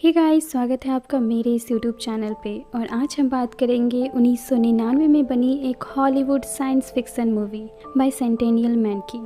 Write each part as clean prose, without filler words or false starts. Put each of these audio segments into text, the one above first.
Hey guys, स्वागत है आपका मेरे इस यूट्यूब चैनल पे। और आज हम बात करेंगे 1999 में बनी एक Hollywood science fiction movie by centennial man की।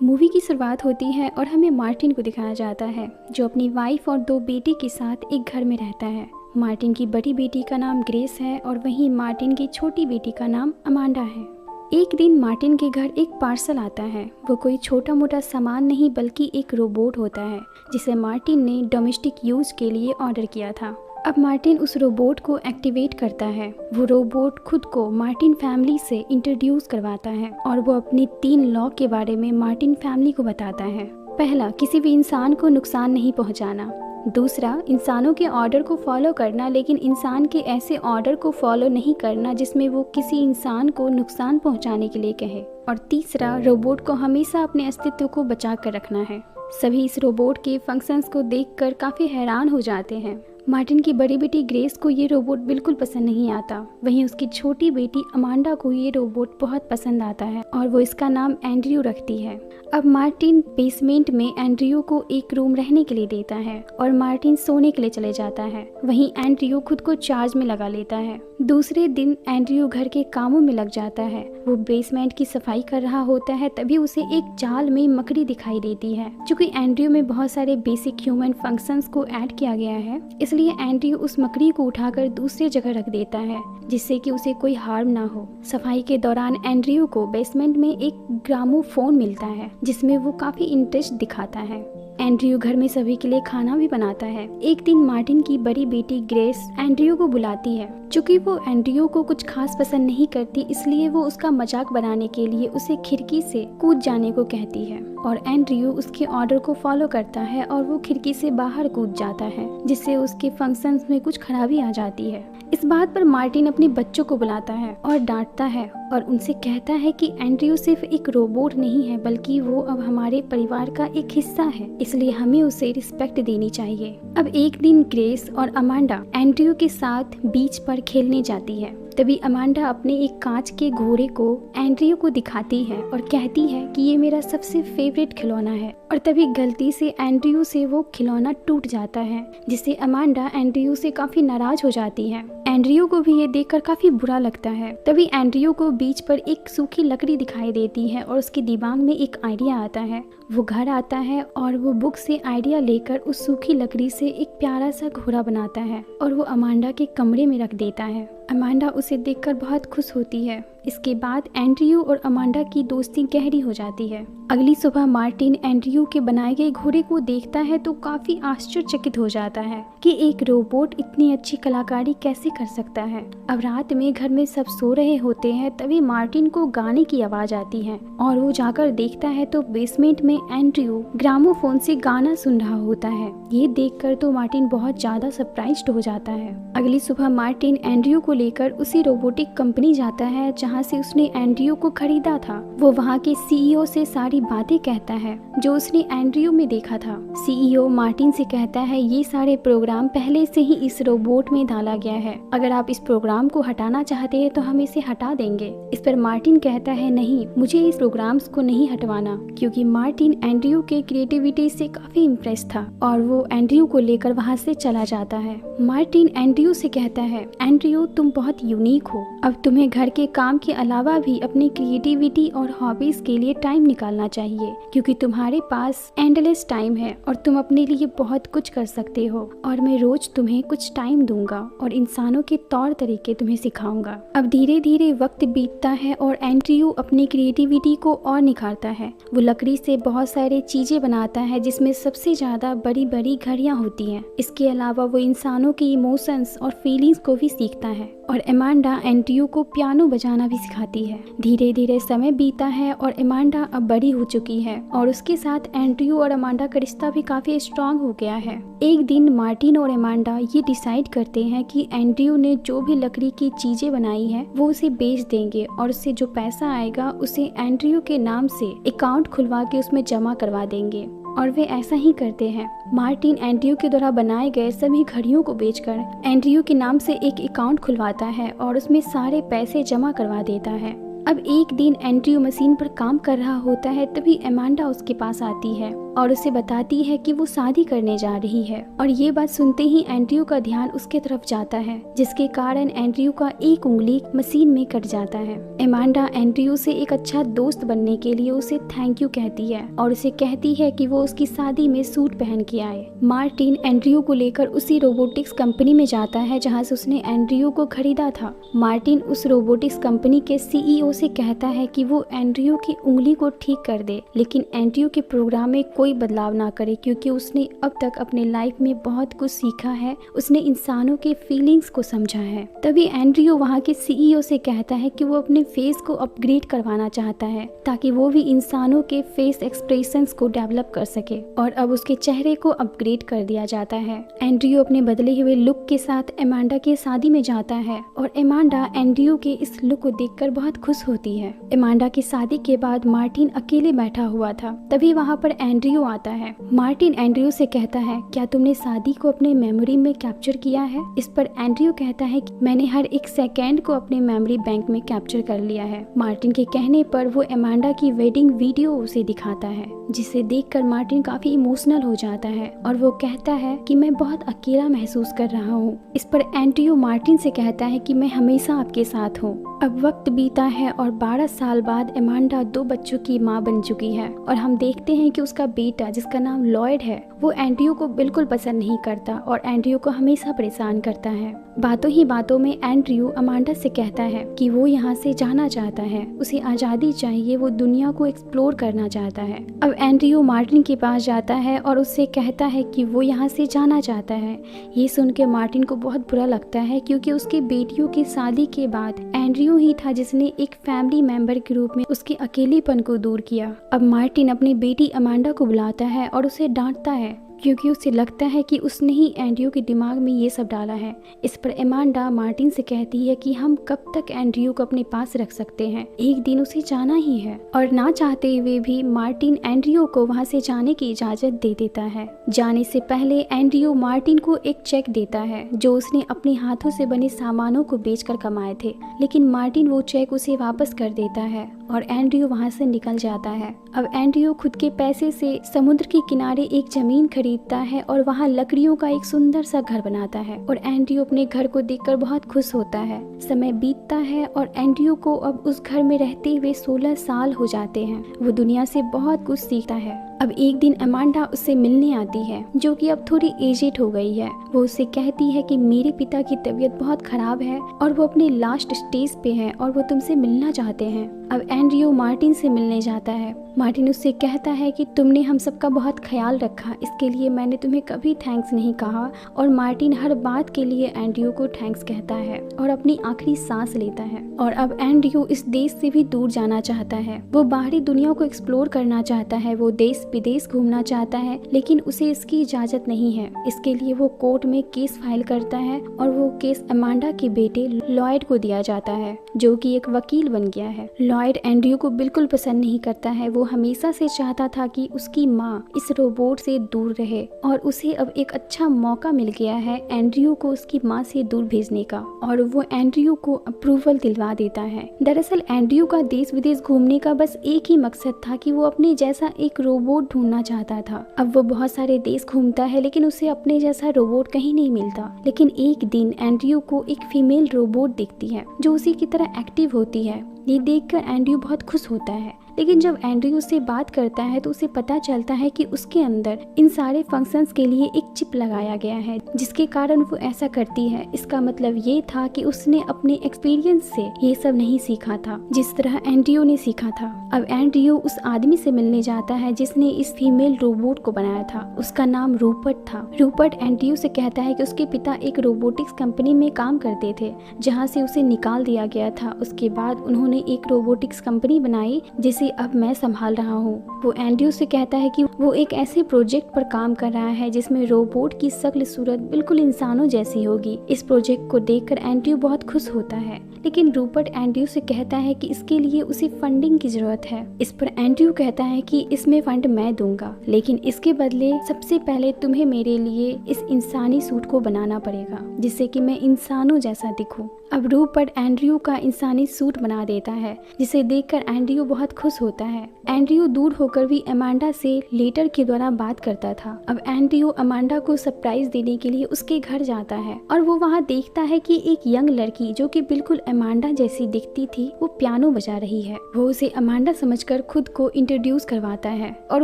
मूवी की शुरुआत होती है और हमें मार्टिन को दिखाया जाता है जो अपनी वाइफ और 2 बेटी के साथ एक घर में रहता है। मार्टिन की बड़ी बेटी का नाम ग्रेस है और वहीं मार्टिन की छोटी बेटी का नाम अमांडा है। एक दिन मार्टिन के घर एक पार्सल आता है। वो कोई छोटा मोटा सामान नहीं बल्कि एक रोबोट होता है जिसे मार्टिन ने डोमेस्टिक यूज के लिए ऑर्डर किया था। अब मार्टिन उस रोबोट को एक्टिवेट करता है। वो रोबोट खुद को मार्टिन फैमिली से इंट्रोड्यूस करवाता है और वो अपनी 3 लॉ के बारे में मार्टिन फैमिली को बताता है। पहला, किसी भी इंसान को नुकसान नहीं पहुंचाना। दूसरा, इंसानों के ऑर्डर को फॉलो करना, लेकिन इंसान के ऐसे ऑर्डर को फॉलो नहीं करना जिसमें वो किसी इंसान को नुकसान पहुंचाने के लिए कहे। और तीसरा, रोबोट को हमेशा अपने अस्तित्व को बचा कर रखना है। सभी इस रोबोट के फंक्शंस को देखकर काफ़ी हैरान हो जाते हैं। मार्टिन की बड़ी बेटी ग्रेस को ये रोबोट बिल्कुल पसंद नहीं आता। वहीं उसकी छोटी बेटी अमांडा को ये रोबोट बहुत पसंद आता है और वो इसका नाम एंड्रयू रखती है। अब मार्टिन बेसमेंट में एंड्रयू को एक रूम रहने के लिए देता है और मार्टिन सोने के लिए चले जाता है। वहीं एंड्रयू खुद को चार्ज में लगा लेता है। दूसरे दिन एंड्रयू घर के कामों में लग जाता है। वो बेसमेंट की सफाई कर रहा होता है, तभी उसे एक जाल में मकड़ी दिखाई देती है। चूंकि एंड्रयू में बहुत सारे बेसिक ह्यूमन फंक्शंस को ऐड किया गया है, इसलिए एंड्रयू उस मकड़ी को उठाकर दूसरी जगह रख देता है जिससे कि उसे कोई हार्म ना हो। सफाई के दौरान एंड्रयू को बेसमेंट में एक ग्रामोफोन मिलता है जिसमें वो काफी इंटरेस्ट दिखाता है। एंड्रयू घर में सभी के लिए खाना भी बनाता है। एक दिन मार्टिन की बड़ी बेटी ग्रेस एंड्रयू को बुलाती है। चूंकि वो एंड्रयू को कुछ खास पसंद नहीं करती, इसलिए वो उसका मजाक बनाने के लिए उसे खिड़की से कूद जाने को कहती है और एंड्रयू उसके ऑर्डर को फॉलो करता है और वो खिड़की से बाहर कूद जाता है जिससे उसके फंक्शंस में कुछ खराबी आ जाती है। इस बात पर मार्टिन अपने बच्चों को बुलाता है और डांटता है और उनसे कहता है कि एंड्रयू सिर्फ एक रोबोट नहीं है बल्कि वो अब हमारे परिवार का एक हिस्सा है, इसलिए हमें उसे रिस्पेक्ट देनी चाहिए। अब एक दिन ग्रेस और अमांडा एंड्रयू के साथ बीच पर खेलने जाती है। तभी अमांडा अपने एक कांच के घोड़े को एंड्रयू को दिखाती है और कहती है कि ये मेरा सबसे फेवरेट खिलौना है। और तभी गलती से एंड्रयू से वो खिलौना टूट जाता है जिससे अमांडा एंड्रयू से काफी नाराज हो जाती है। एंड्रयू को भी ये देखकर काफी बुरा लगता है। तभी एंड्रयू को बीच पर एक सूखी लकड़ी दिखाई देती है और उसके दिमाग में एक आइडिया आता है। वो घर आता है और वो बुक से आइडिया लेकर उस सूखी लकड़ी से एक प्यारा सा घोड़ा बनाता है और वो अमांडा के कमरे में रख देता है। अमांडा उसे देखकर बहुत खुश होती है। इसके बाद एंड्रयू और अमांडा की दोस्ती गहरी हो जाती है। अगली सुबह मार्टिन एंड्रयू के बनाए गए घोड़े को देखता है तो काफी आश्चर्यचकित हो जाता है कि एक रोबोट इतनी अच्छी कलाकारी कैसे कर सकता है। अब रात में घर में सब सो रहे होते हैं, तभी मार्टिन को गाने की आवाज आती है और वो जाकर देखता है तो बेसमेंट में एंड्रयू ग्रामोफोन से गाना सुन रहा होता है। ये देखकर तो मार्टिन बहुत ज्यादा सरप्राइज्ड हो जाता है। अगली सुबह मार्टिन एंड्रयू को लेकर उसी रोबोटिक कंपनी जाता है जहाँ से उसने एंड्रयू को खरीदा था। वो वहाँ के सीईओ से सारी बातें कहता है जो उसने एंड्रयू में देखा था। सीईओ मार्टिन से कहता है ये सारे प्रोग्राम पहले से ही इस रोबोट में डाला गया है, अगर आप इस प्रोग्राम को हटाना चाहते हैं तो हम इसे हटा देंगे। इस पर मार्टिन कहता है नहीं, मुझे इस प्रोग्राम्स को नहीं हटवाना, क्योंकि मार्टिन एंड्रयू के क्रिएटिविटी से काफी इम्प्रेस था और वो एंड्रयू को लेकर वहाँ से चला जाता है। मार्टिन एंड्रयू से कहता है एंड्रयू तुम बहुत यूनिक हो, अब तुम्हें घर के काम के अलावा भी अपनी क्रिएटिविटी और हॉबीज के लिए टाइम निकालना चाहिए, क्योंकि तुम्हारे पास एंडलेस टाइम है और तुम अपने लिए बहुत कुछ कर सकते हो और मैं रोज तुम्हें कुछ टाइम दूंगा और इंसानों के तौर तरीके तुम्हें सिखाऊंगा। अब धीरे धीरे वक्त बीतता है और एंड्रयू अपनी क्रिएटिविटी को और निखारता है। वो लकड़ी से बहुत सारी चीजें बनाता है जिसमें सबसे ज्यादा बड़ी बड़ी घड़ियां होती हैं। इसके अलावा वो इंसानों के इमोशंस और फीलिंग्स को भी सीखता है और अमांडा एंड्रयू को पियानो बजाना भी सिखाती है। धीरे धीरे समय बीता है और अमांडा अब बड़ी हो चुकी है और उसके साथ एंड्रयू और अमांडा का रिश्ता भी काफी स्ट्रांग हो गया है। एक दिन मार्टिन और अमांडा ये डिसाइड करते हैं कि एंड्रयू ने जो भी लकड़ी की चीजें बनाई है वो उसे बेच देंगे और उससे जो पैसा आएगा उसे एंड्रयू के नाम से अकाउंट खुलवा के उसमें जमा करवा देंगे और वे ऐसा ही करते हैं। मार्टिन एंड्रयू के द्वारा बनाए गए सभी घड़ियों को बेचकर एंड्रयू के नाम से एक अकाउंट खुलवाता है और उसमें सारे पैसे जमा करवा देता है। अब एक दिन एंड्रयू मशीन पर काम कर रहा होता है, तभी अमांडा उसके पास आती है और उसे बताती है कि वो शादी करने जा रही है। और ये बात सुनते ही एंड्रयू का ध्यान उसके तरफ जाता है, जिसके कारण एंड्रयू का एक उंगली मशीन में कट जाता है। एमांडा एंड्रयू से एक अच्छा दोस्त बनने के लिए उसे थैंक यू कहती है और उसे कहती है कि वो उसकी शादी में सूट पहन के आए। मार्टिन एंड्रयू को लेकर उसी रोबोटिक्स कंपनी में जाता है जहाँ से उसने एंड्रयू को खरीदा था। मार्टिन उस रोबोटिक्स कंपनी के सीईओ से कहता है कि वो एंड्रयू की उंगली को ठीक कर दे, लेकिन एंड्रयू के प्रोग्राम में कोई बदलाव ना करे, क्योंकि उसने अब तक अपने लाइफ में बहुत कुछ सीखा है, उसने इंसानों के फीलिंग्स को समझा है। तभी एंड्रयू वहाँ के सीईओ से कहता है कि वो अपने फेस को अपग्रेड करवाना चाहता है ताकि वो भी इंसानों के फेस एक्सप्रेशंस को डेवलप कर सके, और अब उसके चेहरे को अपग्रेड कर दिया जाता है। एंड्रयू अपने बदले हुए लुक के साथ एमांडा की शादी में जाता है और एमांडा एंड्रयू के इस लुक को देखकर बहुत खुश होती है। एमांडा की शादी के बाद मार्टिन अकेले बैठा हुआ था, तभी वहाँ पर एंड्रयू आता है। मार्टिन एंड्रयू से कहता है, क्या तुमने शादी को अपने मेमोरी में कैप्चर किया है? इस पर एंड्रयू कहता है कि मैंने हर एक सेकेंड को अपने मेमोरी बैंक में कैप्चर कर लिया है। मार्टिन के कहने पर वो एमांडा की वेडिंग वीडियो उसे दिखाता है, जिसे देखकर मार्टिन काफी इमोशनल हो जाता है और वो कहता है कि मैं बहुत अकेला महसूस कर रहा हूँ। इस पर एंड्रयू मार्टिन से कहता है कि मैं हमेशा आपके साथ हूँ। अब वक्त बीता है और 12 साल बाद एमांडा 2 बच्चों की माँ बन चुकी है और हम देखते हैं कि उसका बेटा, जिसका नाम लॉयड है, वो एंड्रयू को बिल्कुल पसंद नहीं करता और एंड्रयू को हमेशा परेशान करता है। बातों ही बातों में एंड्रयू अमांडा से कहता है कि वो यहाँ से जाना चाहता है, उसे आज़ादी चाहिए, वो दुनिया को एक्सप्लोर करना चाहता है। अब एंड्रयू मार्टिन के पास जाता है और उससे कहता है कि वो यहाँ से जाना चाहता है। ये सुन के मार्टिन को बहुत बुरा लगता है, क्योंकि उसकी बेटियों की शादी के बाद एंड्रयू ही था जिसने एक फैमिली मेंबर के रूप में उसके अकेलेपन को दूर किया। अब मार्टिन अपनी बेटी अमांडा को बुलाता है और उसे डांटता है, क्योंकि उसे लगता है कि उसने ही एंड्रयू के दिमाग में ये सब डाला है। इस पर एमांडा मार्टिन से कहती है कि हम कब तक एंड्रयू को अपने पास रख सकते हैं, एक दिन उसे जाना ही है। और ना चाहते हुए भी मार्टिन एंड्रयू को वहाँ से जाने की इजाज़त दे देता है। जाने से पहले एंड्रयू मार्टिन को एक चेक देता है जो उसने अपने हाथों से बने सामानों को बेचकर कमाए थे, लेकिन मार्टिन वो चेक उसे वापस कर देता है और एंड्रयू वहाँ से निकल जाता है। अब एंड्रयू खुद के पैसे से समुद्र के किनारे एक जमीन खरीदता है और वहाँ लकड़ियों का एक सुंदर सा घर बनाता है और एंड्रयू अपने घर को देखकर बहुत खुश होता है। समय बीतता है और एंड्रयू को अब उस घर में रहते हुए 16 साल हो जाते हैं। वो दुनिया से बहुत कुछ सीखता है। अब एक दिन अमांडा उससे मिलने आती है, जो कि अब थोड़ी एजेड हो गई है। वो उससे कहती है कि मेरे पिता की तबीयत बहुत खराब है और वो अपने लास्ट स्टेज पे है और वो तुमसे मिलना चाहते हैं। अब एंड्रयू मार्टिन से मिलने जाता है। मार्टिन उससे कहता है कि तुमने हम सबका बहुत ख्याल रखा, इसके लिए मैंने तुम्हें कभी थैंक्स नहीं कहा। और मार्टिन हर बात के लिए एंड्रयू को थैंक्स कहता है और अपनी आखिरी सांस लेता है। और अब एंड्रयू इस देश से भी दूर जाना चाहता है। वो बाहरी दुनिया को एक्सप्लोर करना चाहता है, वो देश विदेश घूमना चाहता है, लेकिन उसे इसकी इजाजत नहीं है। इसके लिए वो कोर्ट में केस फाइल करता है और वो केस अमांडा के बेटे लॉयड को दिया जाता है, जो कि एक वकील बन गया है। लॉयड एंड्रयू को बिल्कुल पसंद नहीं करता है। वो हमेशा से चाहता था कि उसकी माँ इस रोबोट से दूर रहे और उसे अब एक अच्छा मौका मिल गया है एंड्रयू को उसकी माँ से दूर भेजने का, और वो एंड्रयू को अप्रूवल दिलवा देता है। दरअसल एंड्रयू का देश विदेश घूमने का बस एक ही मकसद था कि वो अपने जैसा एक रोबोट ढूंढना चाहता था। अब वो बहुत सारे देश घूमता है, लेकिन उसे अपने जैसा रोबोट कहीं नहीं मिलता। लेकिन एक दिन एंड्रयू को एक फीमेल रोबोट दिखती है जो उसी की तरह एक्टिव होती है। ये देखकर एंड्रयू बहुत खुश होता है, लेकिन जब एंड्रयू से बात करता है तो उसे पता चलता है कि उसके अंदर इन सारे फंक्शंस के लिए एक चिप लगाया गया है, जिसके कारण वो ऐसा करती है। इसका मतलब ये था कि उसने अपने एक्सपीरियंस से ये सब नहीं सीखा था जिस तरह एंड्रयू ने सीखा था। अब एंड्रयू उस आदमी से मिलने जाता है जिसने इस फीमेल रोबोट को बनाया था। उसका नाम रूपर्ट था। रूपर्ट एंड्रयू से कहता है कि उसके पिता एक रोबोटिक्स कंपनी में काम करते थे, जहाँ से उसे निकाल दिया गया था। उसके बाद उन्होंने एक रोबोटिक्स कंपनी बनाई जिसे अब मैं संभाल रहा हूँ। वो एंड्रयू से कहता है कि वो एक ऐसे प्रोजेक्ट पर काम कर रहा है जिसमें रोबोट की शक्ल सूरत बिल्कुल इंसानों जैसी होगी। इस प्रोजेक्ट को देखकर एंड्रयू बहुत खुश होता है, लेकिन रूपर्ट एंड्रयू से कहता है कि इसके लिए उसे फंडिंग की जरूरत है। इस पर एंड्रयू कहता है कि इसमें फंड मैं दूंगा, लेकिन इसके बदले सबसे पहले तुम्हें मेरे लिए इस इंसानी सूट को बनाना पड़ेगा जिससे कि मैं इंसानों जैसा दिखूं। अब रूपर्ट एंड्रयू का इंसानी सूट बना देता है, जिसे देखकर एंड्रयू बहुत खुश होता है। एंड्रयू दूर होकर भी अमांडा से लेटर के द्वारा बात करता था। अब एंड्रयू अमांडा को सरप्राइज देने के लिए उसके घर जाता है और वो वहाँ देखता है कि एक यंग लड़की जो कि बिल्कुल अमांडा जैसी दिखती थी वो पियानो बजा रही है। वो उसे अमांडा समझकर खुद को इंट्रोड्यूस करवाता है और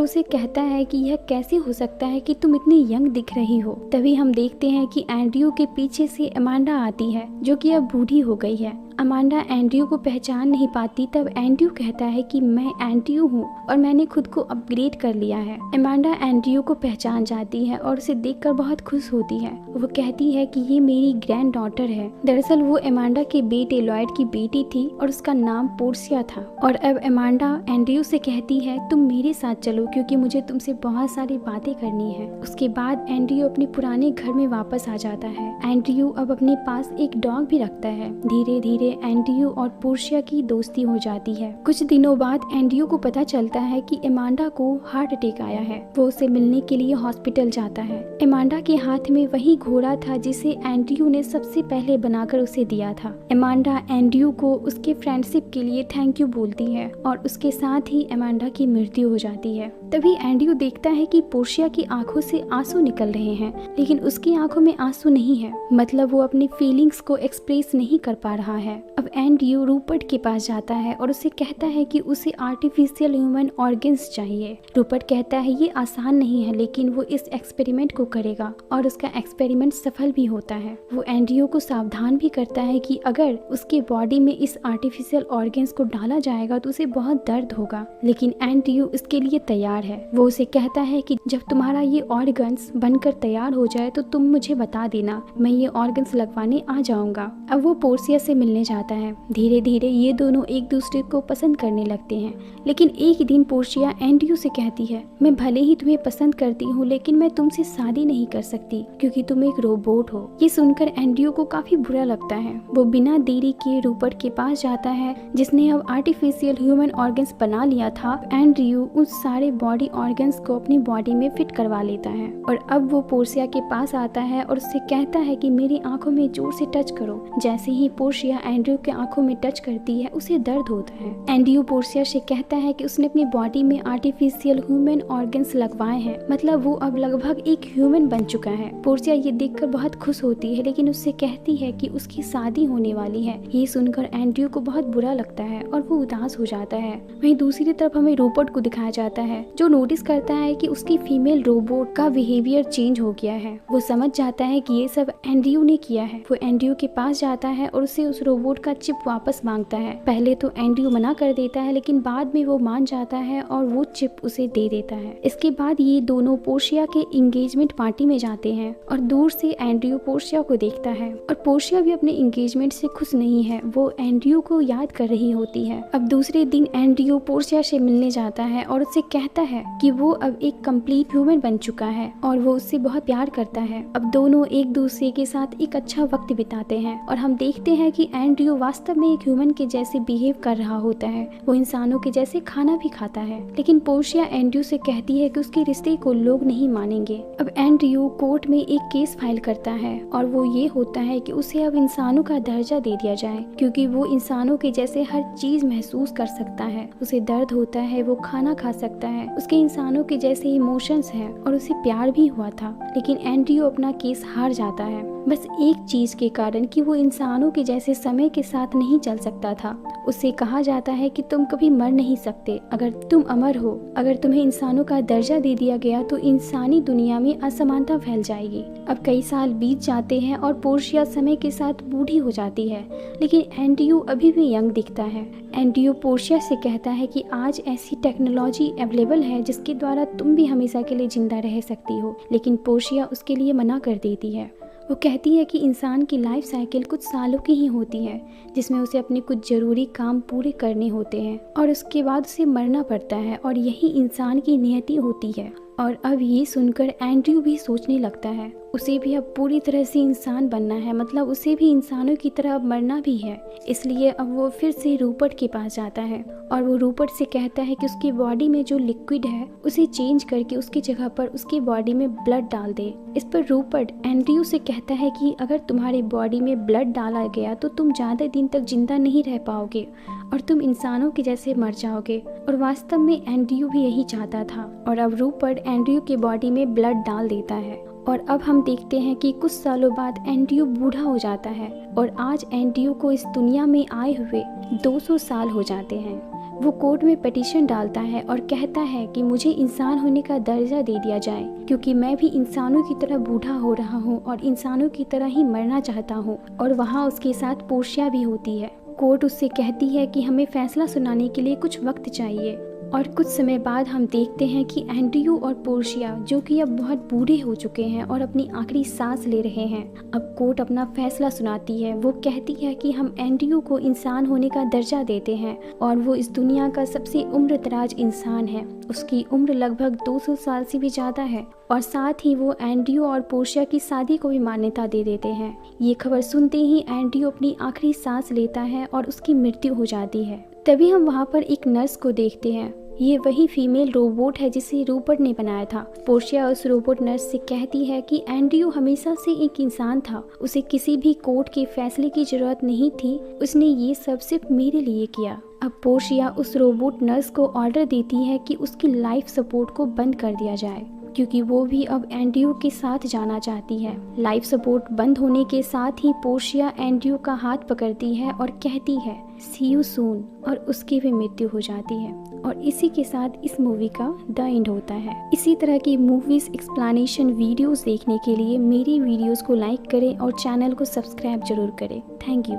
उसे कहता है कि यह कैसे हो सकता है कि तुम इतनी यंग दिख रही हो। तभी हम देखते हैं कि एंड्रयू के पीछे से अमांडा आती है जो कि अब बूढ़ी हो गई है। अमांडा एंड्रयू को पहचान नहीं पाती। तब एंड्रयू कहता है कि मैं एंड्रयू हूँ और मैंने खुद को अपग्रेड कर लिया है। अमांडा एंड्रयू को पहचान जाती है और उसे देखकर बहुत खुश होती है। वो कहती है कि ये मेरी ग्रैंड डॉटर है। दरअसल वो अमांडा के बेटे लॉयड की बेटी थी और उसका नाम पोर्सिया था। और अब अमांडा एंड्रयू से कहती है तुम मेरे साथ चलो क्योंकि मुझे तुमसे बहुत सारी बातें करनी है। उसके बाद एंड्रयू अपने पुराने घर में वापस आ जाता है। एंड्रयू अब अपने पास एक डॉग भी रखता है। धीरे धीरे एंड्रयू और पोर्शिया की दोस्ती हो जाती है। कुछ दिनों बाद एंड्रयू को पता चलता है कि अमांडा को हार्ट अटैक आया है। वो उसे मिलने के लिए हॉस्पिटल जाता है। अमांडा के हाथ में वही घोड़ा था जिसे एंड्रयू ने सबसे पहले बनाकर उसे दिया था। अमांडा एंड्रयू को उसके फ्रेंडशिप के लिए थैंक यू बोलती है और उसके साथ ही अमांडा की मृत्यु हो जाती है। तभी एंड्रयू देखता है कि पोर्शिया की आंखों से आंसू निकल रहे हैं, लेकिन उसकी आंखों में आंसू नहीं है। मतलब वो अपनी फीलिंग्स को एक्सप्रेस नहीं कर पा रहा है। अब एंड्रयू रूपर्ट के पास जाता है और उसे कहता है कि उसे आर्टिफिशियल ह्यूमन ऑर्गन्स चाहिए। रूपर्ट कहता है ये आसान नहीं है, लेकिन वो इस एक्सपेरिमेंट को करेगा और उसका एक्सपेरिमेंट सफल भी होता है। वो एंड्रयू को सावधान भी करता है कि अगर उसके बॉडी में इस आर्टिफिशियल ऑर्गन्स को डाला जाएगा तो उसे बहुत दर्द होगा, लेकिन एंड्रयू इसके लिए तैयार है। वो उसे कहता है कि जब तुम्हारा ये ऑर्गन्स बनकर तैयार हो जाए तो तुम मुझे बता देना, मैं ये ऑर्गन्स लगवाने आ जाऊंगा। अब वो पोर्सिया से मिलने जाता है। धीरे धीरे ये दोनों एक दूसरे को पसंद करने लगते हैं, लेकिन एक दिन पोर्शिया एंड्रयू से कहती है मैं भले ही तुम्हें पसंद करती हूँ, लेकिन मैं तुमसे शादी नहीं कर सकती क्योंकि तुम एक रोबोट हो। ये सुनकर एंड्रयू को काफी बुरा लगता है। वो बिना देरी के रूपर्ट के पास जाता है जिसने अब आर्टिफिशियल ह्यूमन ऑर्गन्स बना लिया था। एंड्रयू उस सारे बॉडी ऑर्गन्स को अपनी बॉडी में फिट करवा लेता है और अब वो पोर्शिया के पास आता है और उससे कहता है कि मेरी आंखों में जोर से टच करो। जैसे ही पोर्शिया एंड्रयू के आंखों में टच करती है उसे दर्द होता है। एंड्रयू पोर्शिया से कहता है कि उसने अपनी बॉडी में आर्टिफिशियल ह्यूमन ऑर्गन्स लगवाए हैं, मतलब वो अब लगभग एक ह्यूमन बन चुका है। पोर्शिया ये देखकर बहुत खुश होती है, लेकिन उससे कहती है कि उसकी शादी होने वाली है। ये सुनकर एंड्रयू को बहुत बुरा लगता है और वो उदास हो जाता है। वहीं दूसरी तरफ हमें रूपर्ट को दिखाया जाता है जो नोटिस करता है कि उसकी फीमेल रोबोट का बिहेवियर चेंज हो गया है। वो समझ जाता है कि ये सब एंड्रयू ने किया है। वो एंड्रयू के पास जाता है और उसे उस रोबोट का चिप वापस मांगता है। पहले तो एंड्रयू मना कर देता है, लेकिन बाद में वो मान जाता है और वो चिप उसे दे देता है। इसके बाद ये दोनों पोर्शिया के एंगेजमेंट पार्टी में जाते हैं और दूर से एंड्रयू पोर्शिया को देखता है और पोर्शिया भी अपने एंगेजमेंट से खुश नहीं है। वो एंड्रयू को याद कर रही होती है। अब दूसरे दिन एंड्रयू पोर्शिया से मिलने जाता है और उससे कहता है कि वो अब एक कंप्लीट ह्यूमन बन चुका है और वो उससे बहुत प्यार करता है। अब दोनों एक दूसरे के साथ एक अच्छा वक्त बिताते हैं और हम देखते हैं कि एंड्रयू वास्तव में एक ह्यूमन के जैसे बिहेव कर रहा होता है। वो इंसानों के जैसे खाना भी खाता है, लेकिन पोर्शिया एंड्रयू से कहती है कि उसके रिश्ते को लोग नहीं मानेंगे। अब एंड्रयू कोर्ट में एक केस फाइल करता है और वो ये होता है कि उसे अब इंसानों का दर्जा दे दिया जाए, क्योंकि वो इंसानों के जैसे हर चीज महसूस कर सकता है। उसे दर्द होता है, वो खाना खा सकता है, उसके इंसानों के जैसे इमोशंस हैं और उसे प्यार भी हुआ था। लेकिन एंड्रयू अपना केस हार जाता है, बस एक चीज के कारण कि वो इंसानों के जैसे समय के साथ नहीं चल सकता था। उससे कहा जाता है कि तुम कभी मर नहीं सकते, अगर तुम अमर हो। अगर तुम्हें इंसानों का दर्जा दे दिया गया तो इंसानी दुनिया में असमानता फैल जाएगी। अब कई साल बीत जाते हैं और पोर्शिया समय के साथ बूढ़ी हो जाती है, लेकिन एंड्रयू अभी भी यंग दिखता है। एंड्रयू पोर्शिया से कहता है कि आज ऐसी टेक्नोलॉजी अवेलेबल है जिसके द्वारा तुम भी हमेशा के लिए जिंदा रह सकती हो, लेकिन पोर्शिया उसके लिए मना कर देती है। वो कहती है कि इंसान की लाइफ साइकिल कुछ सालों की ही होती है, जिसमें उसे अपने कुछ ज़रूरी काम पूरे करने होते हैं और उसके बाद उसे मरना पड़ता है और यही इंसान की नियति होती है। और अब ये सुनकर एंड्रयू भी सोचने लगता है उसे भी अब पूरी तरह से इंसान बनना है, मतलब उसे भी इंसानों की तरह अब मरना भी है। इसलिए अब वो फिर से रूपर्ट के पास जाता है और वो रूपर्ट से कहता है कि उसकी बॉडी में जो लिक्विड है उसे चेंज करके उसकी जगह पर उसकी बॉडी में ब्लड डाल दे। इस पर रूपर्ट एंड्रयू से कहता है कि अगर तुम्हारी बॉडी में ब्लड डाला गया तो तुम ज़्यादा दिन तक जिंदा नहीं रह पाओगे और तुम इंसानों के जैसे मर जाओगे। और वास्तव में एंड्रयू भी यही चाहता था और अब रूपर्ट एंड्रयू की बॉडी में ब्लड डाल देता है। और अब हम देखते हैं कि कुछ सालों बाद एंड्रयू बूढ़ा हो जाता है और आज एंड्रयू को इस दुनिया में आए हुए 200 साल हो जाते हैं। वो कोर्ट में पिटीशन डालता है और कहता है कि मुझे इंसान होने का दर्जा दे दिया जाए क्योंकि मैं भी इंसानों की तरह बूढ़ा हो रहा हूँ और इंसानों की तरह ही मरना चाहता हूँ। और वहाँ उसके साथ पोर्शिया भी होती है। कोर्ट उससे कहती है कि हमें फैसला सुनाने के लिए कुछ वक्त चाहिए। और कुछ समय बाद हम देखते हैं कि एंड्रयू और पोर्शिया, जो कि अब बहुत बूढ़े हो चुके हैं और अपनी आखिरी सांस ले रहे हैं, अब कोर्ट अपना फैसला सुनाती है। वो कहती है कि हम एंड्रयू को इंसान होने का दर्जा देते हैं और वो इस दुनिया का सबसे उम्रदराज इंसान है। उसकी उम्र लगभग 200 साल से भी ज़्यादा है और साथ ही वो एंड्रयू और पोर्शिया की शादी को भी मान्यता दे देते हैं। ये खबर सुनते ही एंड्रयू अपनी आखिरी सांस लेता है और उसकी मृत्यु हो जाती है। तभी हम वहाँ पर एक नर्स को देखते हैं। ये वही फीमेल रोबोट है जिसे रूपर्ट ने बनाया था। पोर्शिया उस रोबोट नर्स से कहती है कि एंड्रयू हमेशा से एक इंसान था, उसे किसी भी कोर्ट के फैसले की जरूरत नहीं थी, उसने ये सब सिर्फ मेरे लिए किया। अब पोर्शिया उस रोबोट नर्स को ऑर्डर देती है कि उसकी लाइफ सपोर्ट को बंद कर दिया जाए क्योंकि वो भी अब एंड्रयू के साथ जाना चाहती है। लाइफ सपोर्ट बंद होने के साथ ही पोर्शिया एंड्रयू का हाथ पकड़ती है और कहती है सी यू सून और उसकी भी मृत्यु हो जाती है। और इसी के साथ इस मूवी का द एंड होता है। इसी तरह की मूवीज़ एक्सप्लेनेशन वीडियोस देखने के लिए मेरी वीडियोस को लाइक करें और चैनल को सब्सक्राइब जरूर करें। Thank you.